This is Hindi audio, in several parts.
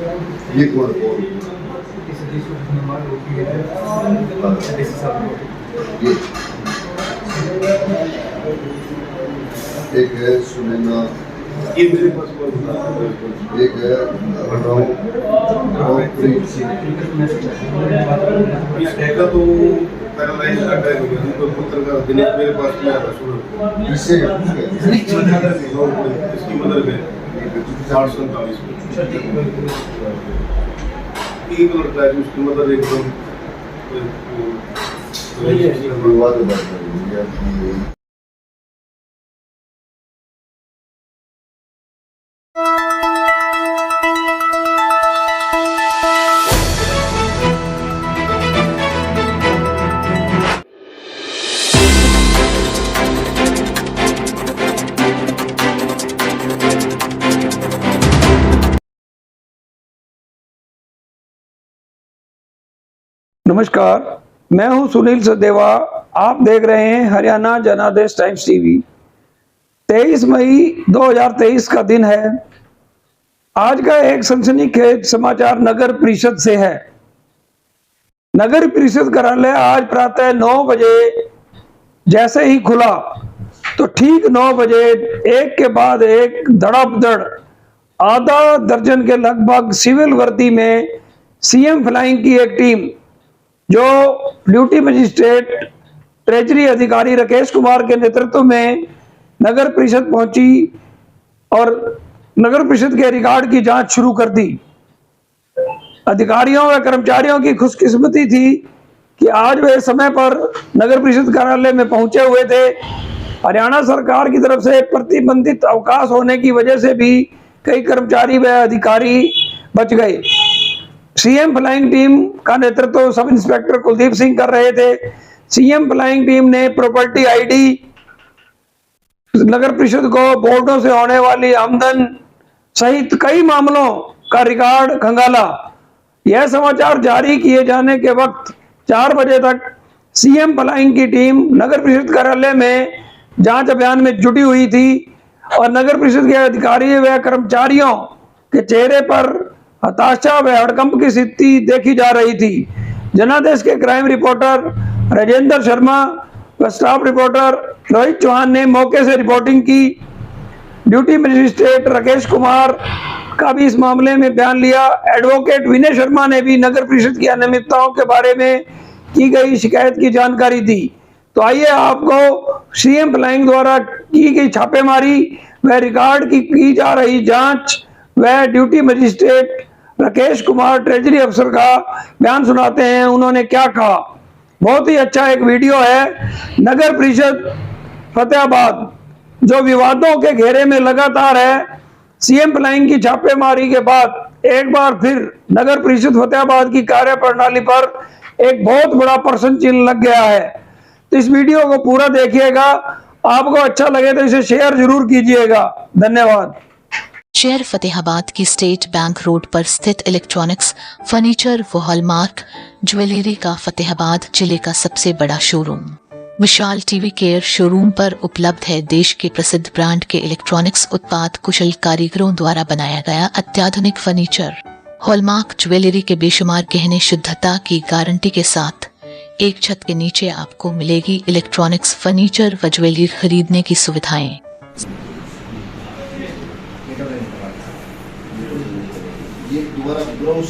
ये कौन कौन ये एक है सुनैना, एक है प्रीत सिंह। इस टैग तो पैरालाइज का टैग हो गया, तो पुत्र का दिनेश मेरे पास में आया सुनो इससे इसकी मदर में 847 एक लड़का है उसकी मदर एकदम विवाद बात है। नमस्कार, मैं हूं सुनील सदेवा। आप देख रहे हैं हरियाणा जनादेश टाइम्स टीवी। 23 मई 2023 का दिन है। आज का एक सनसनीखेज समाचार नगर परिषद से है। नगर परिषद कार्यालय आज प्रातः 9 बजे जैसे ही खुला तो ठीक 9 बजे एक के बाद एक धड़ाधड़ आधा दर्जन के लगभग सिविल वर्दी में सीएम फ्लाइंग की एक टीम, जो ड्यूटी मजिस्ट्रेट ट्रेजरी अधिकारी राकेश कुमार के नेतृत्व में नगर परिषद पहुंची और नगर परिषद के रिकॉर्ड की जांच शुरू कर दी। अधिकारियों व कर्मचारियों की खुशकिस्मती थी कि आज वे समय पर नगर परिषद कार्यालय में पहुंचे हुए थे। हरियाणा सरकार की तरफ से प्रतिबंधित अवकाश होने की वजह से भी कई कर्मचारी व अधिकारी बच गए। सीएम फ्लाइंग टीम का नेतृत्व सब इंस्पेक्टर कुलदीप सिंह कर रहे थे। सीएम फ्लाइंग टीम ने प्रॉपर्टी आईडी, नगर परिषद को बोर्डों से होने वाली आमदन सहित कई मामलों का रिकॉर्ड खंगाला। यह समाचार जारी किए जाने के वक्त 4 बजे तक सीएम फ्लाइंग की टीम नगर परिषद कार्यालय में जांच अभियान में जुटी हुई थी और नगर परिषद के अधिकारी व कर्मचारियों के चेहरे पर हताशा व हड़कंप की स्थिति देखी जा रही थी। जनादेश के क्राइम रिपोर्टर राजेंद्र शर्मा व स्टाफ रिपोर्टर रोहित चौहान ने मौके से रिपोर्टिंग की। ड्यूटी मजिस्ट्रेट राकेश कुमार का भी इस मामले में बयान लिया। एडवोकेट विनय शर्मा ने भी नगर परिषद की अनियमितताओं के बारे में की गई शिकायत की जानकारी दी। तो आइए आपको सीएम फ्लाइंग द्वारा की गई छापेमारी व रिकॉर्ड की जा रही जांच व duty magistrate Rakesh Kumar treasury अफसर का बयान सुनाते हैं। उन्होंने क्या कहा, बहुत ही अच्छा एक वीडियो है। नगर परिषद फतेहाबाद जो विवादों के घेरे में लगातार है, सीएम फ्लाइंग की छापेमारी के बाद एक बार फिर नगर परिषद फतेहाबाद की कार्यप्रणाली पर एक बहुत बड़ा प्रश्न चिन्ह लग गया है। तो इस वीडियो को पूरा देखिएगा, आपको अच्छा लगे तो इसे शेयर जरूर कीजिएगा। धन्यवाद। शहर फतेहाबाद की स्टेट बैंक रोड पर स्थित इलेक्ट्रॉनिक्स, फर्नीचर व हॉलमार्क ज्वेलरी का फतेहाबाद जिले का सबसे बड़ा शोरूम विशाल टीवी केयर शोरूम पर उपलब्ध है। देश के प्रसिद्ध ब्रांड के इलेक्ट्रॉनिक्स उत्पाद कुशल कारीगरों द्वारा बनाया गया अत्याधुनिक फर्नीचर, हॉलमार्क ज्वेलरी के बेशुमार गहने शुद्धता की गारंटी के साथ एक छत के नीचे आपको मिलेगी इलेक्ट्रॉनिक्स, फर्नीचर व ज्वेलरी खरीदने की सुविधाएं। ये दोबारा ब्राउज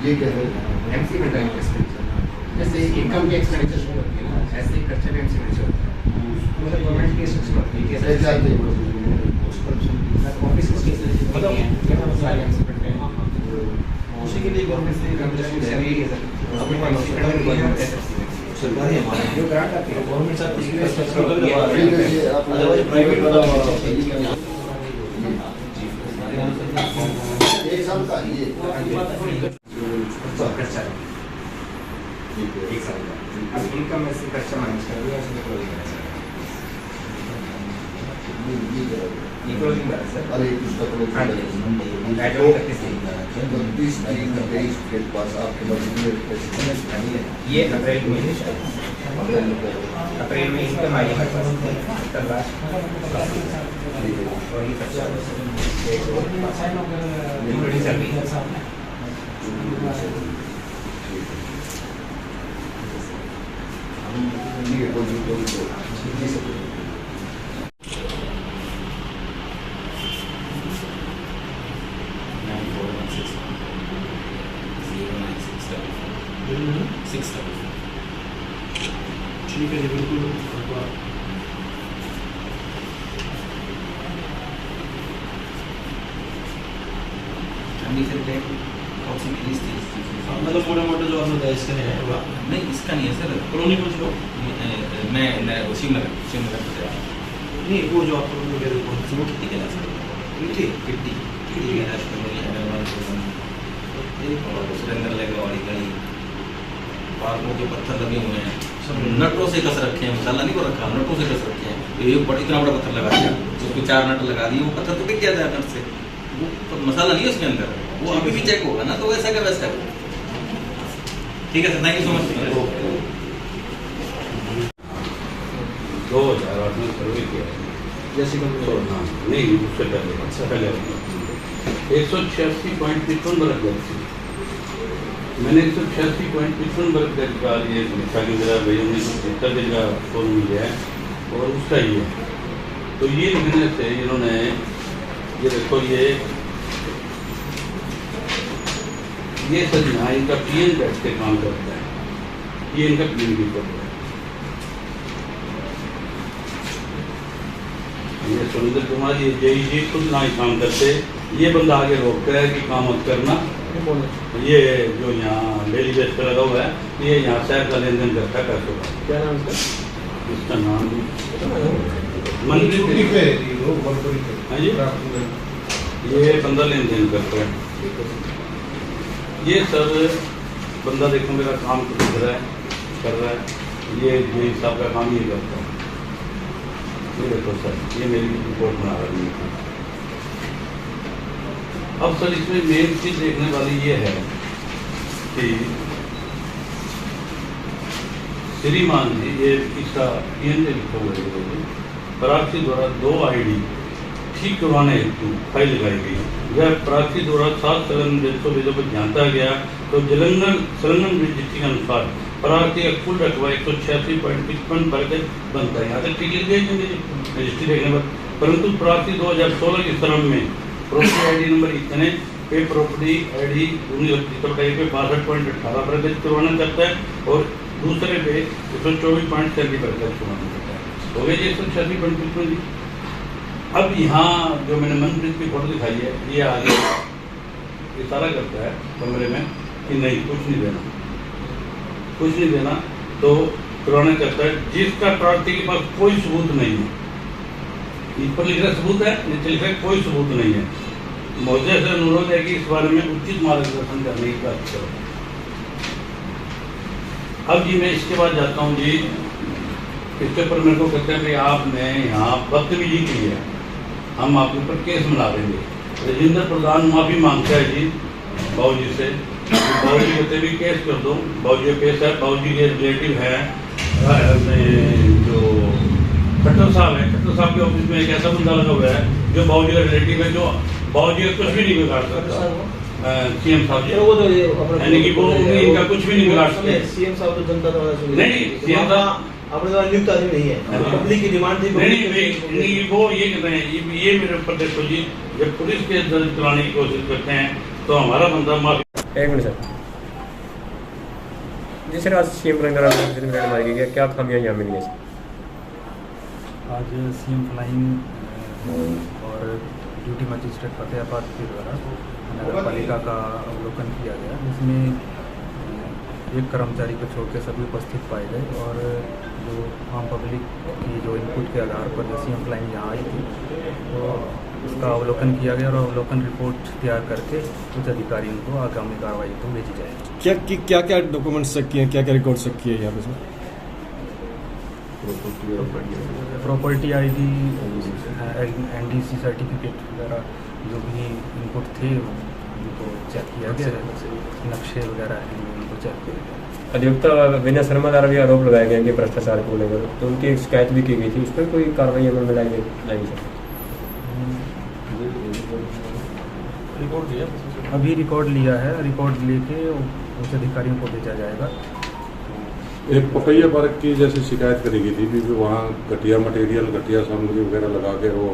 ये क्या है? एमसी में टाइम जैसे इनकम के एक्सपेंडिचर होती है ना, ऐसे ही खर्चे भी एमसी में होते हैं। मतलब गवर्नमेंट के स्ट्रक्चर होती है कैसे जाते हैं उस पर ऑफिस के केसेस होती हैं क्या हम सारे एमसी पढ़ते हैं, उसी के लिए गवर्नमेंट से कंट्रीब्यूशन है भी अपने एमसी पढ़ने के बाद सरकारी हमारे जो ग्रांट आती है गवर्नमेंट से उसी का स्ट्रक्चर होता है। अदरवाइज प्राइवेट वाला एक साल का ये और खर्चा ठीक है। 1 साल का। अब इनकम में से खर्चा मैनेज कर दिया, उसमें क्लोजिंग है सर। ये क्लोजिंग है सर। अरे उसका हाँ जी, तो 31 दिन। 30 तारीख का 23 के पास आपके पास कितने पैसे ये अप्रैल में अप्रैल में अप्रैल में इनकम आई है हमारे पास 70 लाख ठीक है। और ये खर्चा इंक्लूडिंग सैलरी। ठीक है, कोई ठीक है जी, बिल्कुल। मतलब मोटे मोटे जो आपने बताया इसका है वो नहीं, इसका नहीं है सर। कॉलोनी कौन सी हो? मैं शिवनगर से आया। नहीं, वो जो आपको मुझे कौन सी वो कितनी कहला सर? कितनी कितनी कितनी कहला और उसके अंदर लगे वाली गली पार्कों के पत्थर लगे हुए हैं, सब नटों से कस रखे हैं, मसाला नहीं को रखा, नटों से कस रखे हैं। तो ये इतना बड़ा पत्थर लगा दिया, उसको 4 नट लगा दिए, वो पत्थर तो बिक गया था नट से, वो तो मसाला नहीं है उसके अंदर, वो अभी भी चेक होगा ना, तो वैसा का वैसा है। ठीक है sir, thank you so much. 2008 में सर्वे किया है। जैसे कि हाँ, नहीं उससे पहले 186.53 बरस गए थे। मैंने 186.53 बरस गए का ये लिखा कि मेरा भाई 1970 का फोन मिल गया है और उसका ही है। तो ये लिखने से इन्होंने ये देखो ये सर यहाँ इनका पीएन बैठ के काम करता है, ये इनका पीएन की फोटो है। ये सुरेंद्र कुमार ये जेई खुद ना ही काम करते, ये बंदा आगे रोकता है कि काम मत करना। ये जो यहाँ डेली बेस पे लगा हुआ है, ये यहाँ शहर का लेन देन करता है पैसों का। क्या नाम है इसका नाम मंदिर हाँ जी, ये बंदा लेन देन करता है। ये सब बंदा देखो मेरा काम कर रहा है, ये जेई साहब का काम ये करता है। ये देखो सर, ये मेरी रिपोर्ट बना रही है। अब सर इसमें मेन चीज देखने वाली ये है कि श्रीमान जी, ये इसका पीएन से लिखा हुआ है, प्रार्थी द्वारा 2 आईडी ठीक करवाने हेतु फाइल लगाई गई। यह प्रार्थी द्वारा 7 दस्तावेजों को जांचा गया तो संलग्न रजिस्ट्री के अनुसार प्रार्थी का कुल रकबा 186.55 वर्ग बनता है। यहाँ तक ठीक लिख गई रजिस्ट्री देखने पर, परंतु प्रार्थी 2016 के क्रम में प्रॉपर्टी आईडी नंबर इतने पे प्रॉपर्टी आईडी 62.18 वर्ग करवाना चाहता है और दूसरे पे 124.40 वर्ग करवाना चाहता है। हो गया ये 186.55। अब यहाँ जो मैंने मनप्रीत की फोटो दिखाई है, ये आगे इशारा करता है कमरे में कि नहीं कुछ नहीं देना, तो करवाना चाहता है जिसका प्रार्थी के पास कोई सबूत नहीं है। ऊपर लिख रहा सबूत है, नीचे लिख रहा कोई सबूत नहीं है। महोदय से अनुरोध है कि इस बारे में उचित मार्गदर्शन करने की बात करो। अब जी मैं इसके बाद जाता हूँ जी, इसके ऊपर मेरे को कहते हैं कि आपने यहाँ बदतमीजी की है, हम आपके ऊपर केस बना देंगे। राजेंद्र प्रधान माफी मांगता है जी बाबूजी से, बाबूजी कहते भी केस कर दो। बाबूजी केस है, बाबूजी के रिलेटिव है जो खट्टर साहब है, खट्टर साहब के ऑफिस में एक ऐसा बंदा लगा हुआ है जो बाबूजी का रिलेटिव है, जो बाबूजी का कुछ भी नहीं बिगाड़ सकता। सीएम साहब जी, वो तो यानी कि वो इनका कुछ भी नहीं बिगाड़ सकते। सीएम साहब तो जनता द्वारा नहीं, सीएम साहब अपने द्वारा नियुक्त आदमी नहीं है, पब्लिक की डिमांड थी। नहीं, वो ये कहते हैं, ये मेरे ऊपर देखो जी, जब पुलिस केस दर्ज कराने की कोशिश करते हैं तो हमारा बंदा माफी। 1 मिनट सर जी। सर आज सीएम फ्लाइंग मारी गई, क्या खामियां यहाँ मिली हैं? आज सीएम फ्लाइंग और ड्यूटी मजिस्ट्रेट फतेहाबाद के द्वारा नगर पालिका का अवलोकन किया गया, जिसमें एक कर्मचारी को छोड़ के सभी उपस्थित पाए गए और जो आम पब्लिक की जो इनपुट के आधार पर जो सीएम फ्लाइंग यहाँ आई थी तो उसका अवलोकन किया गया और अवलोकन रिपोर्ट तैयार करके उच्च अधिकारियों को आगामी कार्रवाई को भेजी जाएगी। क्या क्या डॉक्यूमेंट्स चेक किए, क्या क्या रिकॉर्ड चेक किए यहाँ पे sir? Property ID, NDC certificate वगैरह जो भी इनपुट थे उनको चेक किया गया है, नक्शे वगैरह उनको चेक किया गया। अधिवक्ता विनय शर्मा द्वारा भी आरोप लगाए गए कि भ्रष्टाचार को लेकर, तो उनकी एक शिकायत भी की गई थी, उस पर कोई कार्रवाई अमल में लाई सर? अभी रिकॉर्ड लिया है, रिकॉर्ड लेके उच्च अधिकारियों को भेजा जाएगा। एक पपैया पार्क की जैसे शिकायत करी गई थी कि वहाँ घटिया मटेरियल, घटिया सामग्री वगैरह लगा के वो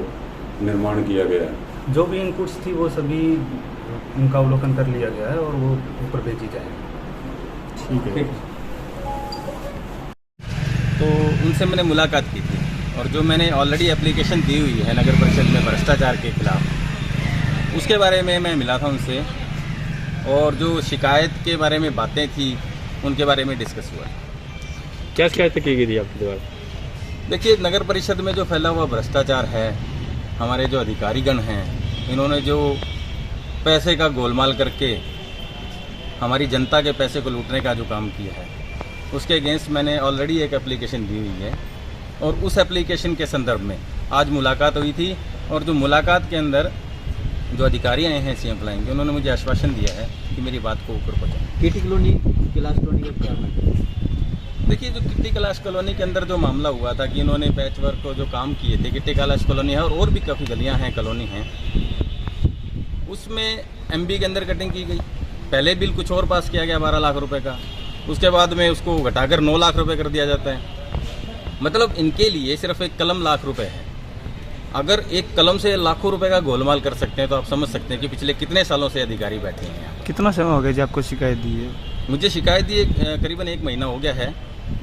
निर्माण किया गया है। जो भी इनपुट्स थी वो सभी उनका अवलोकन कर लिया गया है और वो ऊपर भेजी जाएगी। ठीक है। तो उनसे मैंने मुलाकात की थी और जो मैंने ऑलरेडी एप्लीकेशन दी हुई है नगर परिषद में भ्रष्टाचार के खिलाफ, उसके बारे में मैं मिला था उनसे और जो शिकायत के बारे में बातें थी उनके बारे में डिस्कस हुआ। क्या शिकायत की गई थी आपके द्वारा? देखिए, नगर परिषद में जो फैला हुआ भ्रष्टाचार है, हमारे जो अधिकारीगण हैं इन्होंने जो पैसे का गोलमाल करके हमारी जनता के पैसे को लूटने का जो काम किया है, उसके अगेंस्ट मैंने ऑलरेडी एक एप्लीकेशन दी हुई है और उस एप्लीकेशन के संदर्भ में आज मुलाकात हुई थी और जो मुलाकात के अंदर जो अधिकारी आए हैं सीएम फ्लाइंग के, उन्होंने मुझे आश्वासन दिया है कि मेरी बात को ऊपर पहुँचाएं। केटी कॉलोनी, कैलाश कॉलोनी का क्या है? देखिए, जो किट्टी कैलाश कॉलोनी के अंदर जो मामला हुआ था कि इन्होंने पैच वर्क को जो काम किए थे, किट्टी कैलाश कॉलोनी है और भी काफ़ी गलियां हैं, कॉलोनी हैं, उसमें एमबी के अंदर कटिंग की गई। पहले बिल कुछ और पास किया गया 12 लाख रुपए का, उसके बाद में उसको घटाकर 9 लाख रुपए कर दिया जाता है। मतलब इनके लिए सिर्फ एक कलम लाख रुपए है। अगर एक कलम से लाखों रुपए का गोलमाल कर सकते हैं तो आप समझ सकते हैं कि पिछले कितने सालों से अधिकारी बैठे हैं यहाँ। कितना समय हो गया जी आपको शिकायत दी है? मुझे शिकायत दी करीबन 1 महीना हो गया है।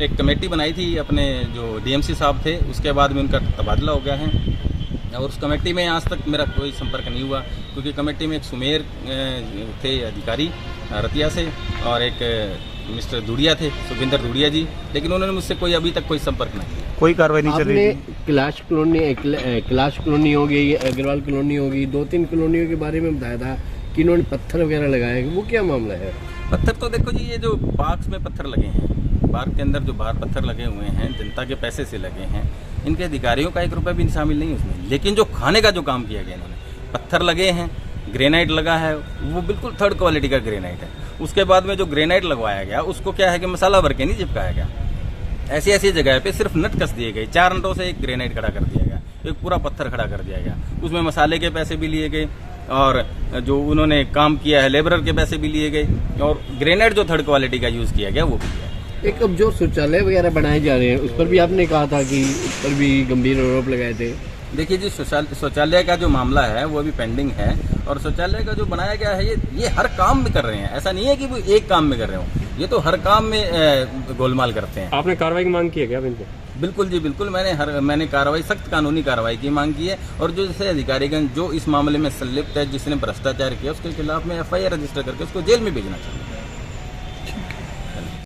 एक कमेटी बनाई थी अपने जो डीएमसी साहब थे, उसके बाद में उनका तबादला हो गया है और उस कमेटी में आज तक मेरा कोई संपर्क नहीं हुआ, क्योंकि कमेटी में एक सुमेर थे अधिकारी रतिया से और एक मिस्टर दुड़िया थे, सुखविंदर दुड़िया जी, लेकिन उन्होंने मुझसे कोई अभी तक कोई संपर्क नहीं किया। कोई कार्रवाई नहीं चल रही? कैलाश कॉलोनी हो गई, अग्रवाल कॉलोनी हो गई, 2-3 कॉलोनियों के बारे में बताया था कि इन्होंने पत्थर वगैरह लगाए, वो क्या मामला है? पत्थर तो देखो जी, ये जो पार्क में पत्थर लगे हैं, पार्क के अंदर जो बाहर पत्थर लगे हुए हैं, जनता के पैसे से लगे हैं, इनके अधिकारियों का 1 रुपया भी शामिल नहीं उसमें। लेकिन जो खाने का जो काम किया गया इन्होंने, पत्थर लगे हैं, ग्रेनाइट लगा है, वो बिल्कुल 3rd क्वालिटी का ग्रेनाइट है। उसके बाद में जो ग्रेनाइट लगवाया गया उसको क्या है कि मसाला भर के नहीं चिपकाया गया, ऐसी ऐसी जगह पे सिर्फ नट कस दिए गए, 4 नटों से एक ग्रेनाइट खड़ा कर दिया गया, एक पूरा पत्थर खड़ा कर दिया गया, उसमें मसाले के पैसे भी लिए गए और जो उन्होंने काम किया है लेबरर के पैसे भी लिए गए और ग्रेनाइट जो 3rd क्वालिटी का यूज किया गया वो भी किया। एक अब जो शौचालय वगैरह बनाए जा रहे हैं उस पर भी आपने कहा था कि उस पर भी गंभीर आरोप लगाए थे। देखिए जी, शौचालय का जो मामला है वो अभी पेंडिंग है और शौचालय का जो बनाया गया है ये हर काम में कर रहे हैं, ऐसा नहीं है कि वो एक काम में कर रहे हो, ये तो हर काम में गोलमाल करते हैं। आपने कार्रवाई की मांग की है क्या इनसे? बिल्कुल जी, बिल्कुल। मैंने कार्रवाई, सख्त कानूनी कार्रवाई की मांग की है और जो जैसे अधिकारीगण जो इस मामले में संलिप्त है, जिसने भ्रष्टाचार किया, उसके खिलाफ में FIR रजिस्टर करके उसको जेल में भेजना चाहिए।